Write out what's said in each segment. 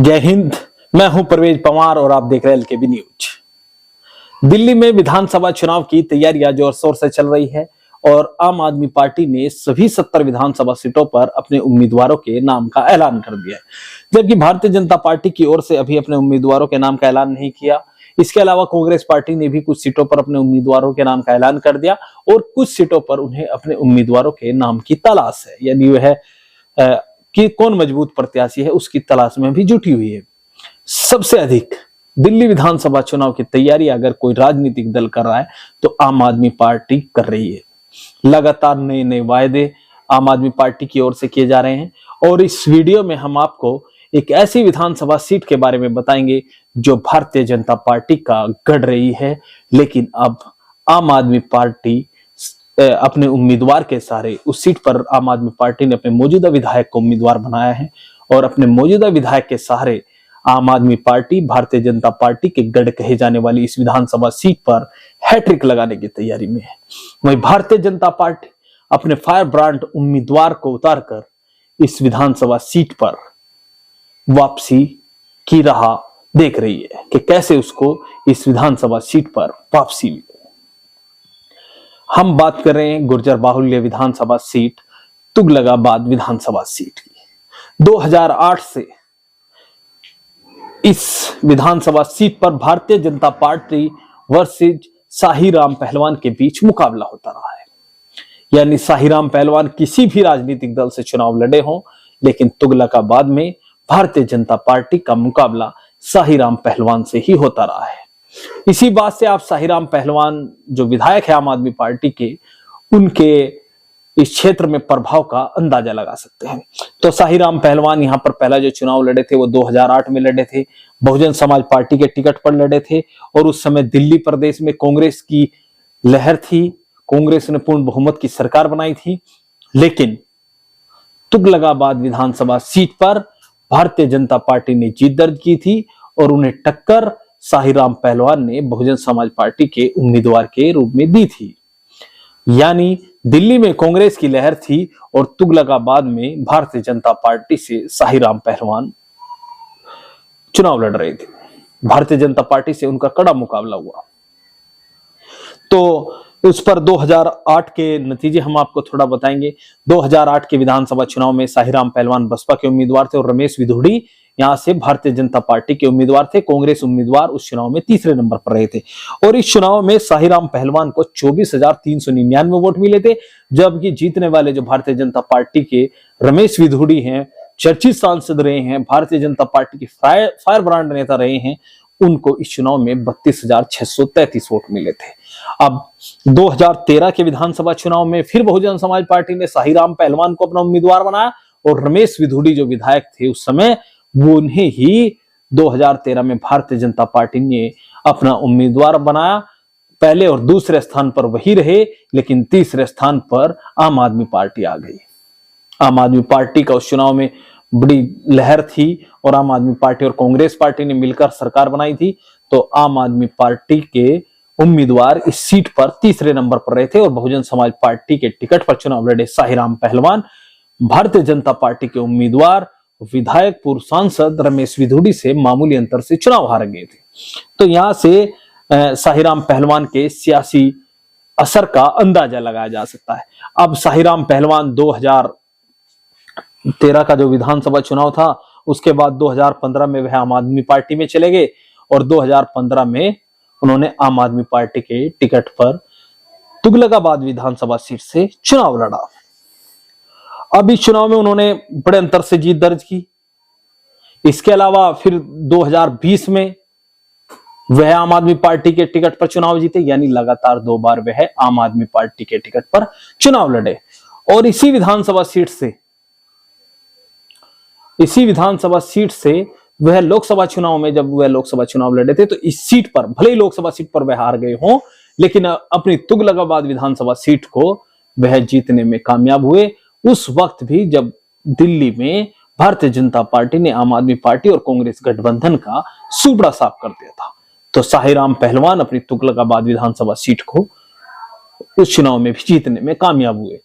जय हिंद। मैं हूं परवेज पवार और आप देख रहे हैं एलकेबी न्यूज। दिल्ली में विधानसभा चुनाव की तैयारियां जोर शोर से चल रही है और आम आदमी पार्टी ने सभी 70 विधानसभा सीटों पर अपने उम्मीदवारों के नाम का ऐलान कर दिया है, जबकि भारतीय जनता पार्टी की ओर से अभी अपने उम्मीदवारों के नाम का ऐलान नहीं किया। इसके अलावा कांग्रेस पार्टी ने भी कुछ सीटों पर अपने उम्मीदवारों के नाम का ऐलान कर दिया और कुछ सीटों पर उन्हें अपने उम्मीदवारों के नाम की तलाश है, यानी वह कि कौन मजबूत प्रत्याशी है उसकी तलाश में भी जुटी हुई है। सबसे अधिक दिल्ली विधानसभा चुनाव की तैयारी अगर कोई राजनीतिक दल कर रहा है तो आम आदमी पार्टी कर रही है। लगातार नए नए वायदे आम आदमी पार्टी की ओर से किए जा रहे हैं और इस वीडियो में हम आपको एक ऐसी विधानसभा सीट के बारे में बताएंगे जो भारतीय जनता पार्टी का गढ़ रही है, लेकिन अब आम आदमी पार्टी अपने उम्मीदवार के सहारे उस सीट पर आम आदमी पार्टी ने अपने मौजूदा विधायक को उम्मीदवार बनाया है और अपने मौजूदा विधायक के सहारे आम आदमी पार्टी भारतीय जनता पार्टी के गढ़ कहे जाने वाली इस विधानसभा सीट पर हैट्रिक लगाने की तैयारी में है। वहीं भारतीय जनता पार्टी अपने फायर ब्रांड उम्मीदवार को उतारकर इस विधानसभा सीट पर वापसी की राह देख रही है कि कैसे उसको इस विधानसभा सीट पर वापसी मिले। हम बात कर रहे हैं गुर्जर बाहुल्य विधानसभा सीट तुगलकाबाद विधानसभा सीट की। 2008 से इस विधानसभा सीट पर भारतीय जनता पार्टी वर्सेस शाहीराम पहलवान के बीच मुकाबला होता रहा है, यानी शाहीराम पहलवान किसी भी राजनीतिक दल से चुनाव लड़े हों, लेकिन तुगलकाबाद में भारतीय जनता पार्टी का मुकाबला शाहीराम पहलवान से ही होता रहा है। इसी बात से आप शाहीराम पहलवान जो विधायक है आम आदमी पार्टी के, उनके इस क्षेत्र में प्रभाव का अंदाजा लगा सकते हैं। तो शाहीराम पहलवान यहाँ पर पहला जो चुनाव लड़े थे वो 2008 में लड़े थे, बहुजन समाज पार्टी के टिकट पर लड़े थे और उस समय दिल्ली प्रदेश में कांग्रेस की लहर थी, कांग्रेस ने पूर्ण बहुमत की सरकार बनाई थी। लेकिन तुगलकाबाद विधानसभा सीट पर भारतीय जनता पार्टी ने जीत दर्ज की थी और उन्हें टक्कर शाहीराम पहलवान ने बहुजन समाज पार्टी के उम्मीदवार के रूप में दी थी। यानी दिल्ली में कांग्रेस की लहर थी और तुगलकाबाद में भारतीय जनता पार्टी से शाहीराम पहलवान चुनाव लड़ रहे थे। भारतीय जनता पार्टी से उनका कड़ा मुकाबला हुआ। तो उस पर 2008 के नतीजे हम आपको थोड़ा बताएंगे। 2008 के विधानसभा चुनाव में शाहीराम पहलवान बसपा के उम्मीदवार थे और रमेश विधुड़ी यहां से भारतीय जनता पार्टी के उम्मीदवार थे। कांग्रेस उम्मीदवार उस चुनाव में तीसरे नंबर पर रहे थे और इस चुनाव में शाहीराम पहलवान को 24,399 वोट मिले थे, जबकि जीतने वाले जो भारतीय जनता पार्टी के रमेश विधुड़ी हैं, चर्चित सांसद रहे हैं, भारतीय जनता पार्टी के फायर ब्रांड नेता रहे हैं, उनको इस चुनाव में 32,633 वोट मिले थे। अब 2013 के विधानसभा चुनाव में फिर बहुजन समाज पार्टी ने शाहीराम पहलवान को अपना उम्मीदवार बनाया और रमेश विधुड़ी जो विधायक थे उस समय, वो उन्हें ही 2013 में भारतीय जनता पार्टी ने अपना उम्मीदवार बनाया। पहले और दूसरे स्थान पर वही रहे, लेकिन तीसरे स्थान पर आम आदमी पार्टी आ गई। आम आदमी पार्टी का उस चुनाव में बड़ी लहर थी और आम आदमी पार्टी और कांग्रेस पार्टी ने मिलकर सरकार बनाई थी। तो आम आदमी पार्टी के उम्मीदवार इस सीट पर तीसरे नंबर पर रहे थे और बहुजन समाज पार्टी के टिकट पर चुनाव लड़े शाहीराम पहलवान भारतीय जनता पार्टी के उम्मीदवार विधायक पूर्व सांसद रमेश विधुड़ी से मामूली अंतर से चुनाव हार गए थे। तो यहां से शाहीराम पहलवान के सियासी असर का अंदाजा लगाया जा सकता है। अब शाहीराम पहलवान 2013 का जो विधानसभा चुनाव था उसके बाद 2015 में वह आम आदमी पार्टी में चले गए और 2015 में उन्होंने आम आदमी पार्टी के टिकट पर तुगलकाबाद विधानसभा सीट से चुनाव लड़ा। अब इस चुनाव में उन्होंने बड़े अंतर से जीत दर्ज की। इसके अलावा फिर 2020 में वह आम आदमी पार्टी के टिकट पर चुनाव जीते, यानी लगातार 2 बार वह आम आदमी पार्टी के टिकट पर चुनाव लड़े और इसी विधानसभा सीट से वह लोकसभा चुनाव में, जब वह लोकसभा चुनाव लड़े थे तो इस सीट पर, भले ही लोकसभा सीट पर वह हार गए हों, लेकिन अपनी तुगलकाबाद विधानसभा सीट को वह जीतने में कामयाब हुए। उस वक्त भी जब दिल्ली में भारतीय जनता पार्टी ने आम आदमी पार्टी और कांग्रेस गठबंधन का सूबड़ा साफ कर दिया था, तो शाहीराम पहलवान अपनी तुगलकाबाद विधानसभा सीट को उस चुनाव में भी जीतने में कामयाब हुए।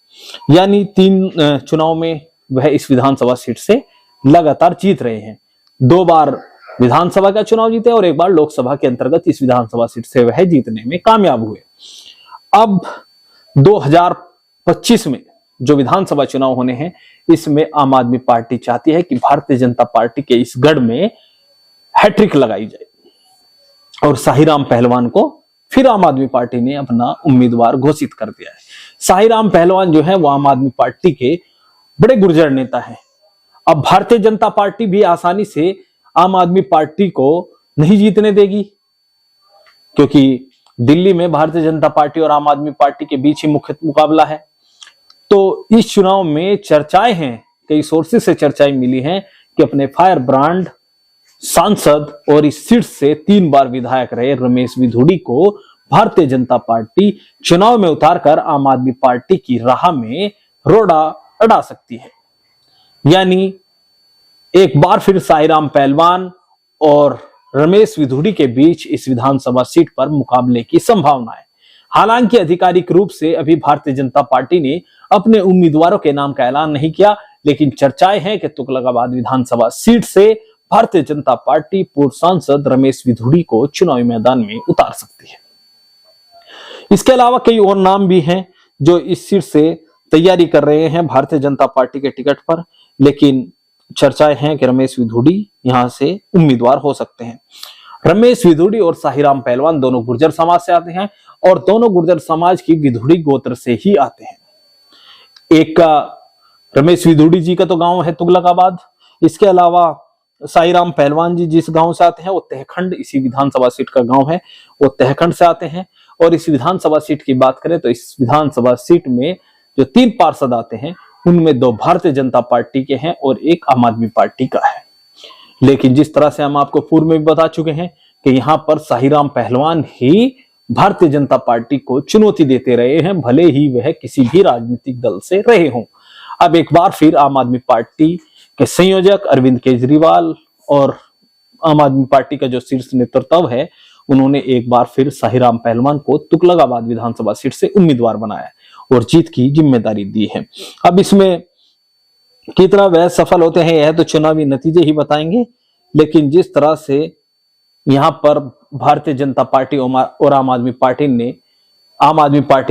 यानी 3 चुनाव में वह इस विधानसभा सीट से लगातार जीत रहे हैं। 2 बार विधानसभा का चुनाव जीते और 1 बार लोकसभा के अंतर्गत इस विधानसभा सीट से वह जीतने में कामयाब हुए। अब 2025 में जो विधानसभा चुनाव होने हैं, इसमें आम आदमी पार्टी चाहती है कि भारतीय जनता पार्टी के इस गढ़ में हैट्रिक लगाई जाए और साहीराम पहलवान को फिर आम आदमी पार्टी ने अपना उम्मीदवार घोषित कर दिया है। साहीराम पहलवान जो है वो आम आदमी पार्टी के बड़े गुर्जर नेता हैं। अब भारतीय जनता पार्टी भी आसानी से आम आदमी पार्टी को नहीं जीतने देगी, क्योंकि दिल्ली में भारतीय जनता पार्टी और आम आदमी पार्टी के बीच ही मुख्य मुकाबला है। तो इस चुनाव में चर्चाएं हैं, कई सोर्सेस से चर्चाएं मिली हैं कि अपने फायर ब्रांड सांसद और इस सीट से 3 बार विधायक रहे रमेश विधुड़ी को भारतीय जनता पार्टी चुनाव में उतारकर आम आदमी पार्टी की राह में रोड़ा अड़ा सकती है। यानी एक बार फिर साहीराम पहलवान और रमेश विधुड़ी के बीच इस विधानसभा सीट पर मुकाबले की संभावना है। हालांकि आधिकारिक रूप से अभी भारतीय जनता पार्टी ने अपने उम्मीदवारों के नाम का ऐलान नहीं किया, लेकिन चर्चाएं हैं कि तुगलकाबाद विधानसभा सीट से भारतीय जनता पार्टी पूर्व सांसद रमेश विधुड़ी को चुनावी मैदान में उतार सकती है। इसके अलावा कई और नाम भी हैं जो इस सीट से तैयारी कर रहे हैं भारतीय जनता पार्टी के टिकट पर, लेकिन चर्चाएं हैं कि रमेश विधुड़ी यहां से उम्मीदवार हो सकते हैं। रमेश विधुड़ी और साहीराम पहलवान दोनों गुर्जर समाज से आते हैं और दोनों गुर्जर समाज की विधुड़ी गोत्र से ही आते हैं। एक का रमेश विधुड़ी जी का तो गांव है तुगलकाबाद, इसके अलावा साहीराम पहलवान जी जिस गांव से आते हैं वो तहखंड, इसी विधानसभा सीट का गांव है, वो तहखंड से आते हैं। और इस विधानसभा सीट की बात करें तो इस विधानसभा सीट में जो 3 पार्षद आते हैं उनमें 2 भारतीय जनता पार्टी के हैं और 1 आम आदमी पार्टी का है। लेकिन जिस तरह से हम आपको पूर्व में भी बता चुके हैं कि यहाँ पर साहीराम पहलवान ही भारतीय जनता पार्टी को चुनौती देते रहे हैं, भले ही वह किसी भी राजनीतिक दल से रहे हों। अब एक बार फिर आम आदमी पार्टी के संयोजक अरविंद केजरीवाल और आम आदमी पार्टी का जो शीर्ष नेतृत्व है, उन्होंने एक बार फिर साहीराम पहलवान को तुगलकाबाद विधानसभा सीट से उम्मीदवार बनाया और जीत की जिम्मेदारी दी है। अब इसमें कितना वह सफल होते हैं यह तो चुनावी नतीजे ही बताएंगे, लेकिन जिस तरह से यहाँ पर भारतीय जनता पार्टी और आम आदमी पार्टी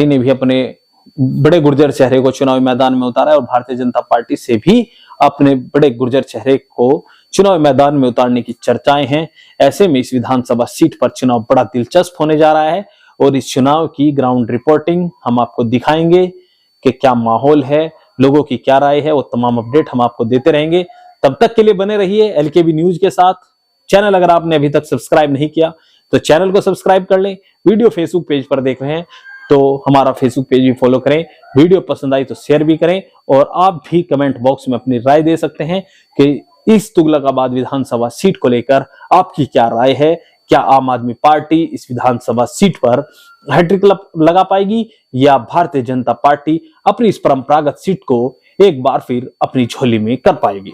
ने भी अपने बड़े गुर्जर चेहरे को चुनावी मैदान में उतारा है और भारतीय जनता पार्टी से भी अपने बड़े गुर्जर चेहरे को चुनावी मैदान में उतारने की चर्चाएं हैं। ऐसे में इस विधानसभा सीट पर चुनाव बड़ा दिलचस्प होने जा रहा है और इस चुनाव की ग्राउंड रिपोर्टिंग हम आपको दिखाएंगे कि क्या माहौल है, लोगों की क्या राय है, वो तमाम अपडेट हम आपको देते रहेंगे। तब तक के लिए बने रहिए एलकेबी न्यूज के साथ। चैनल अगर आपने अभी तक सब्सक्राइब नहीं किया तो चैनल को सब्सक्राइब कर लें। वीडियो फेसबुक पेज पर देख रहे हैं तो हमारा फेसबुक पेज भी फॉलो करें। वीडियो पसंद आई तो शेयर भी करें और आप भी कमेंट बॉक्स में अपनी राय दे सकते हैं कि इस तुगलकाबाद विधानसभा सीट को लेकर आपकी क्या राय है। क्या आम आदमी पार्टी इस विधानसभा सीट पर हैट्रिक लगा पाएगी या भारतीय जनता पार्टी अपनी इस परंपरागत सीट को एक बार फिर अपनी झोली में कर पाएगी।